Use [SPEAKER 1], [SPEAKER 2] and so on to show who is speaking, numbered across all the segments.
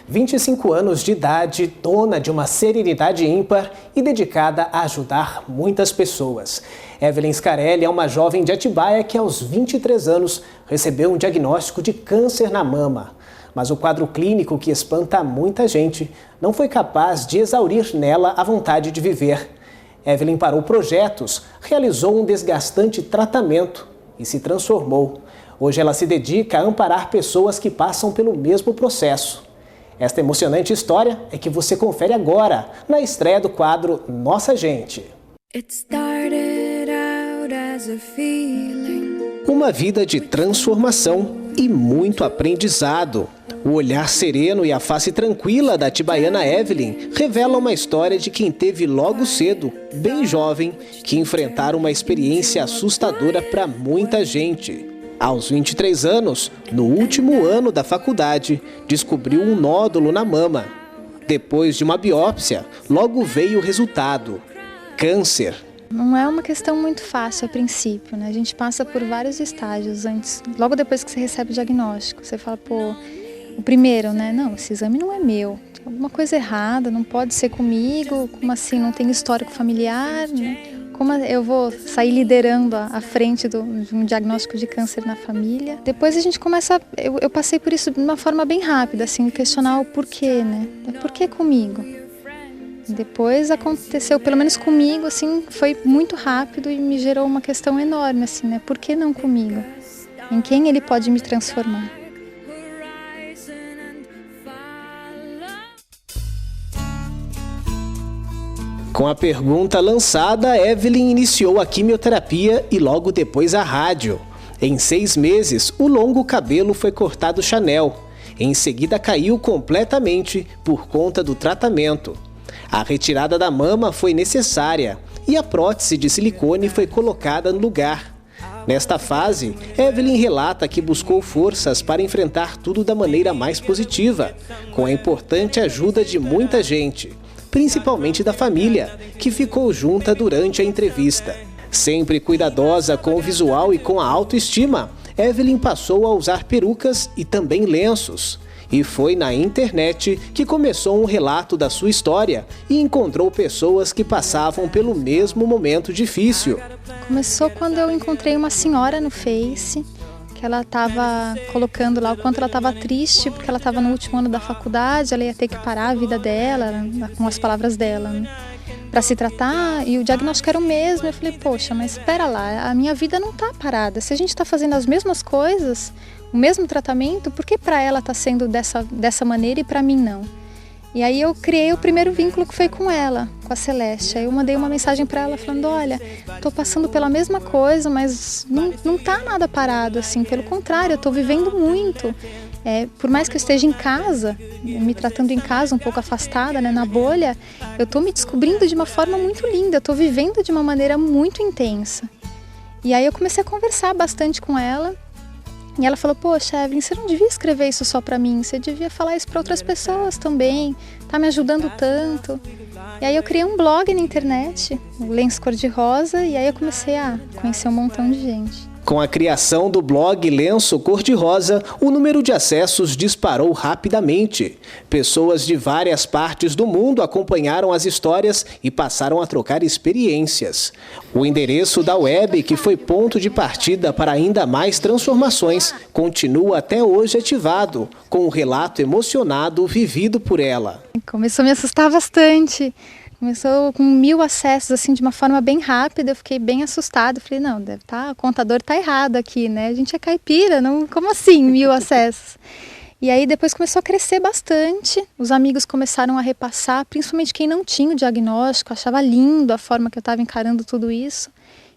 [SPEAKER 1] 25 anos de idade, dona de uma serenidade ímpar e dedicada a ajudar muitas pessoas. Evelyn Scarelli é uma jovem de Atibaia que aos 23 anos recebeu um diagnóstico de câncer na mama. Mas o quadro clínico que espanta muita gente não foi capaz de exaurir nela a vontade de viver. Evelyn parou projetos, realizou um desgastante tratamento e se transformou. Hoje ela se dedica a amparar pessoas que passam pelo mesmo processo. Esta emocionante história é que você confere agora, na estreia do quadro Nossa Gente. Uma vida de transformação e muito aprendizado. O olhar sereno e a face tranquila da atibaiana Evelyn revelam uma história de quem teve logo cedo, bem jovem, que enfrentaram uma experiência assustadora para muita gente. Aos 23 anos, no último ano da faculdade, descobriu um nódulo na mama. Depois de uma biópsia, logo veio o resultado: câncer.
[SPEAKER 2] Não é uma questão muito fácil a princípio, né? A gente passa por vários estágios antes, logo depois que você recebe o diagnóstico. Você fala, pô, o primeiro, né? Não, esse exame não é meu. Tem alguma coisa errada, não pode ser comigo. Como assim? Não tem histórico familiar, né? Como eu vou sair liderando à frente de um diagnóstico de câncer na família? Depois a gente começa, eu passei por isso de uma forma bem rápida, assim, questionar o porquê, né? Por que comigo? Depois aconteceu, pelo menos comigo, assim, foi muito rápido e me gerou uma questão enorme, assim, né? Por que não comigo? Em quem ele pode me transformar?
[SPEAKER 1] Com a pergunta lançada, Evelyn iniciou a quimioterapia e logo depois a rádio. Em 6 meses, o longo cabelo foi cortado Chanel. Em seguida caiu completamente por conta do tratamento. A retirada da mama foi necessária e a prótese de silicone foi colocada no lugar. Nesta fase, Evelyn relata que buscou forças para enfrentar tudo da maneira mais positiva, com a importante ajuda de muita gente, principalmente da família, que ficou junta durante a entrevista. Sempre cuidadosa com o visual e com a autoestima, Evelyn passou a usar perucas e também lenços. E foi na internet que começou um relato da sua história e encontrou pessoas que passavam pelo mesmo momento difícil.
[SPEAKER 2] Começou quando eu encontrei uma senhora no Face, que ela estava colocando lá o quanto ela estava triste, porque ela estava no último ano da faculdade, ela ia ter que parar a vida dela, com as palavras dela, né, para se tratar, e o diagnóstico era o mesmo. Eu falei, poxa, mas espera lá, a minha vida não está parada. Se a gente está fazendo as mesmas coisas, o mesmo tratamento, por que para ela está sendo dessa maneira e para mim não? E aí eu criei o primeiro vínculo que foi com ela, com a Celeste. Aí eu mandei uma mensagem para ela falando, olha, estou passando pela mesma coisa, mas não tá nada parado, assim, pelo contrário, eu estou vivendo muito. Por mais que eu esteja em casa, me tratando em casa, um pouco afastada, né, na bolha, eu estou me descobrindo de uma forma muito linda, eu estou vivendo de uma maneira muito intensa. E aí eu comecei a conversar bastante com ela. E ela falou, poxa, Evelyn, você não devia escrever isso só pra mim, você devia falar isso pra outras pessoas também, tá me ajudando tanto. E aí eu criei um blog na internet, o Lenço Cor-de-Rosa, e aí eu comecei a conhecer um montão de gente.
[SPEAKER 1] Com a criação do blog Lenço Cor-de-Rosa, o número de acessos disparou rapidamente. Pessoas de várias partes do mundo acompanharam as histórias e passaram a trocar experiências. O endereço da web, que foi ponto de partida para ainda mais transformações, continua até hoje ativado, com um relato emocionado vivido por ela.
[SPEAKER 2] Começou a me assustar bastante. Começou com 1000 acessos, assim, de uma forma bem rápida. Eu fiquei bem assustada. Falei, não, o contador tá errado aqui, né? A gente é caipira, não, como assim 1000 acessos? E aí depois começou a crescer bastante. Os amigos começaram a repassar, principalmente quem não tinha o diagnóstico, achava lindo a forma que eu estava encarando tudo isso.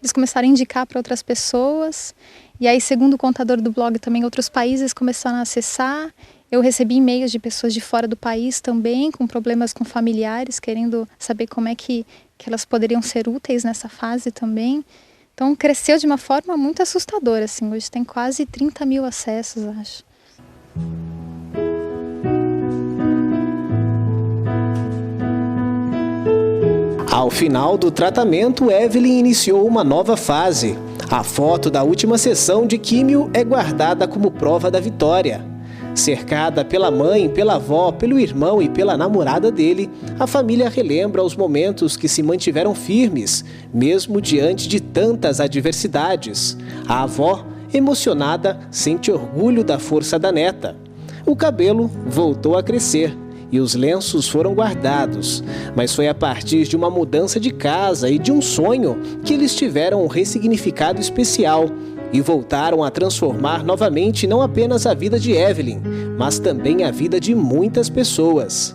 [SPEAKER 2] Eles começaram a indicar para outras pessoas. E aí, segundo o contador do blog, também outros países começaram a acessar. Eu recebi e-mails de pessoas de fora do país também, com problemas com familiares, querendo saber como é que elas poderiam ser úteis nessa fase também. Então cresceu de uma forma muito assustadora, assim. Hoje tem quase 30 mil acessos, acho.
[SPEAKER 1] Ao final do tratamento, Evelyn iniciou uma nova fase. A foto da última sessão de químio é guardada como prova da vitória. Cercada pela mãe, pela avó, pelo irmão e pela namorada dele, a família relembra os momentos que se mantiveram firmes, mesmo diante de tantas adversidades. A avó, emocionada, sente orgulho da força da neta. O cabelo voltou a crescer e os lenços foram guardados, mas foi a partir de uma mudança de casa e de um sonho que eles tiveram um ressignificado especial e voltaram a transformar novamente não apenas a vida de Evelyn, mas também a vida de muitas pessoas.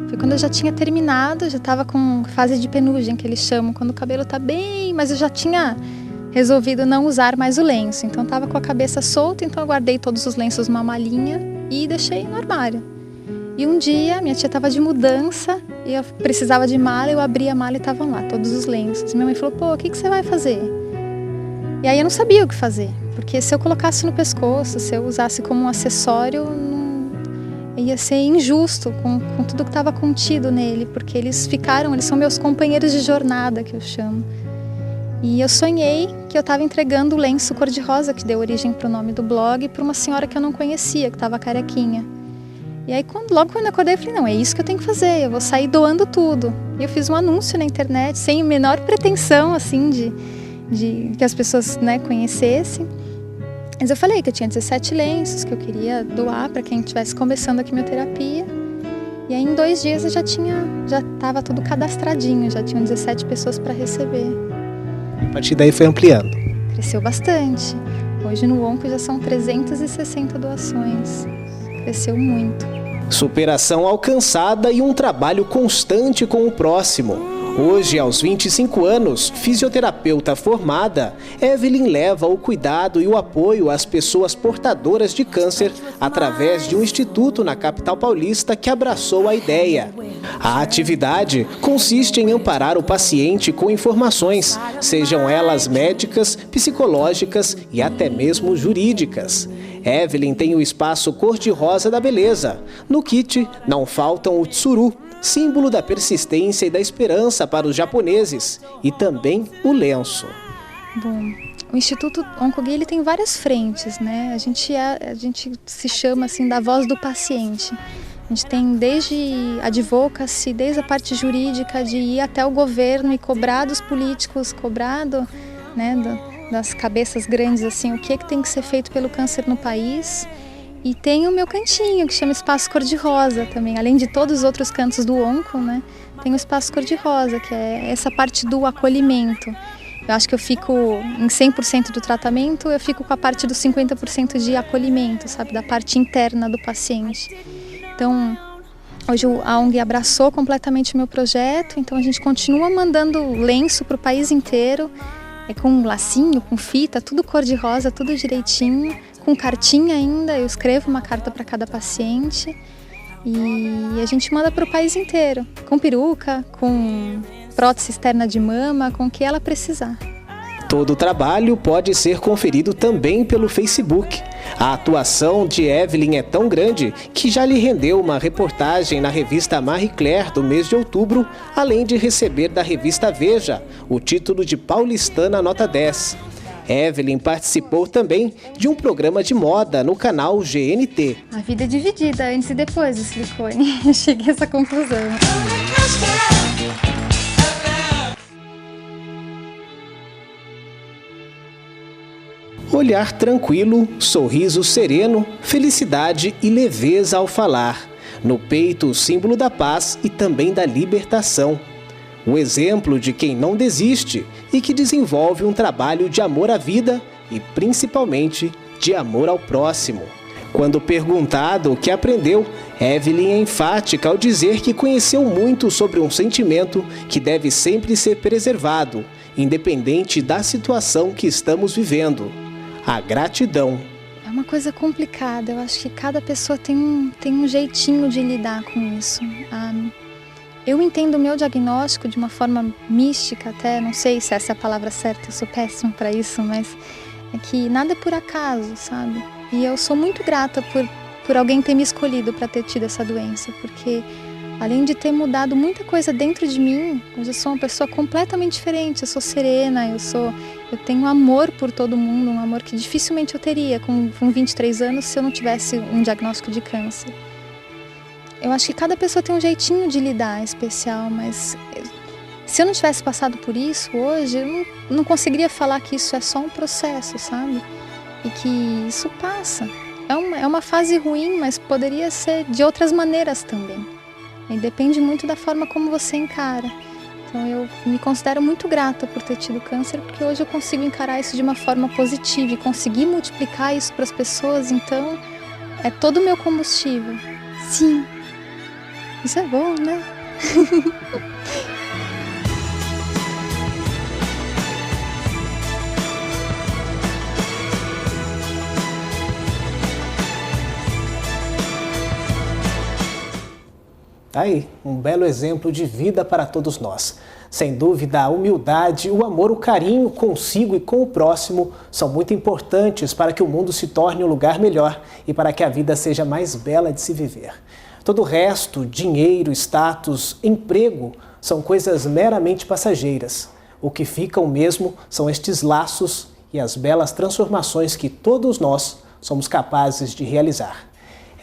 [SPEAKER 2] Foi quando eu já tinha terminado, já estava com fase de penugem, que eles chamam, quando o cabelo está bem, mas eu já tinha resolvido não usar mais o lenço, então estava com a cabeça solta, então eu guardei todos os lenços numa malinha e deixei no armário. E um dia, minha tia estava de mudança e eu precisava de mala, eu abri a mala e estavam lá todos os lenços. Minha mãe falou, pô, o que você vai fazer? E aí eu não sabia o que fazer, porque se eu colocasse no pescoço, se eu usasse como um acessório, ia ser injusto com tudo que estava contido nele, porque eles são meus companheiros de jornada, que eu chamo. E eu sonhei que eu estava entregando o lenço cor-de-rosa, que deu origem para o nome do blog, para uma senhora que eu não conhecia, que estava carequinha. E aí, logo quando eu acordei, eu falei, não, é isso que eu tenho que fazer, eu vou sair doando tudo. E eu fiz um anúncio na internet, sem a menor pretensão, assim, de que as pessoas, né, conhecessem. Mas eu falei que eu tinha 17 lenços, que eu queria doar para quem estivesse começando a quimioterapia. E aí, em 2 dias, eu já estava tudo cadastradinho, já tinham 17 pessoas para receber.
[SPEAKER 1] A partir daí foi ampliando.
[SPEAKER 2] Cresceu bastante. Hoje no Onco já são 360 doações. Cresceu muito.
[SPEAKER 1] Superação alcançada e um trabalho constante com o próximo. Hoje, aos 25 anos, fisioterapeuta formada, Evelyn leva o cuidado e o apoio às pessoas portadoras de câncer através de um instituto na capital paulista que abraçou a ideia. A atividade consiste em amparar o paciente com informações, sejam elas médicas, psicológicas e até mesmo jurídicas. Evelyn tem o espaço cor-de-rosa da beleza. No kit não faltam o tsuru, símbolo da persistência e da esperança para os japoneses, e também o lenço.
[SPEAKER 2] Bom, o Instituto Oncogui, ele tem várias frentes, né? A gente se chama assim da voz do paciente. A gente tem desde advocacy, desde a parte jurídica, de ir até o governo e cobrar dos políticos, né, das cabeças grandes, assim, o que tem que ser feito pelo câncer no país. E tem o meu cantinho, que chama Espaço Cor-de-Rosa também. Além de todos os outros cantos do Onco, né, tem o Espaço Cor-de-Rosa, que é essa parte do acolhimento. Eu acho que eu fico em 100% do tratamento, eu fico com a parte dos 50% de acolhimento, sabe, da parte interna do paciente. Então, hoje a ONG abraçou completamente o meu projeto, então a gente continua mandando lenço para o país inteiro, com um lacinho, com fita, tudo cor-de-rosa, tudo direitinho, com cartinha ainda, eu escrevo uma carta para cada paciente e a gente manda para o país inteiro, com peruca, com prótese externa de mama, com o que ela precisar.
[SPEAKER 1] Todo o trabalho pode ser conferido também pelo Facebook. A atuação de Evelyn é tão grande que já lhe rendeu uma reportagem na revista Marie Claire do mês de outubro, além de receber da revista Veja o título de Paulistana Nota 10. Evelyn participou também de um programa de moda no canal GNT.
[SPEAKER 2] A vida é dividida antes e depois do silicone. Eu cheguei a essa conclusão.
[SPEAKER 1] Olhar tranquilo, sorriso sereno, felicidade e leveza ao falar. No peito, o símbolo da paz e também da libertação. O exemplo de quem não desiste e que desenvolve um trabalho de amor à vida e, principalmente, de amor ao próximo. Quando perguntado o que aprendeu, Evelyn é enfática ao dizer que conheceu muito sobre um sentimento que deve sempre ser preservado, independente da situação que estamos vivendo. A gratidão.
[SPEAKER 2] É uma coisa complicada, eu acho que cada pessoa tem um jeitinho de lidar com isso. Eu entendo o meu diagnóstico de uma forma mística até, não sei se essa é a palavra certa, eu sou péssima para isso, mas é que nada é por acaso, sabe? E eu sou muito grata por alguém ter me escolhido para ter tido essa doença, porque além de ter mudado muita coisa dentro de mim, hoje eu sou uma pessoa completamente diferente, eu sou serena, Eu tenho amor por todo mundo, um amor que dificilmente eu teria com 23 anos se eu não tivesse um diagnóstico de câncer. Eu acho que cada pessoa tem um jeitinho de lidar especial, mas se eu não tivesse passado por isso hoje, eu não conseguiria falar que isso é só um processo, sabe? E que isso passa. É uma fase ruim, mas poderia ser de outras maneiras também. E depende muito da forma como você encara. Então eu me considero muito grata por ter tido câncer, porque hoje eu consigo encarar isso de uma forma positiva e conseguir multiplicar isso para as pessoas, então é todo o meu combustível. Sim, isso é bom, né?
[SPEAKER 1] Tá aí, um belo exemplo de vida para todos nós. Sem dúvida, a humildade, o amor, o carinho consigo e com o próximo são muito importantes para que o mundo se torne um lugar melhor e para que a vida seja mais bela de se viver. Todo o resto, dinheiro, status, emprego, são coisas meramente passageiras. O que ficam mesmo são estes laços e as belas transformações que todos nós somos capazes de realizar.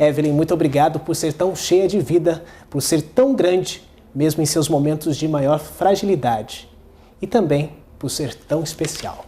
[SPEAKER 1] Evelyn, muito obrigado por ser tão cheia de vida, por ser tão grande, mesmo em seus momentos de maior fragilidade. E também por ser tão especial.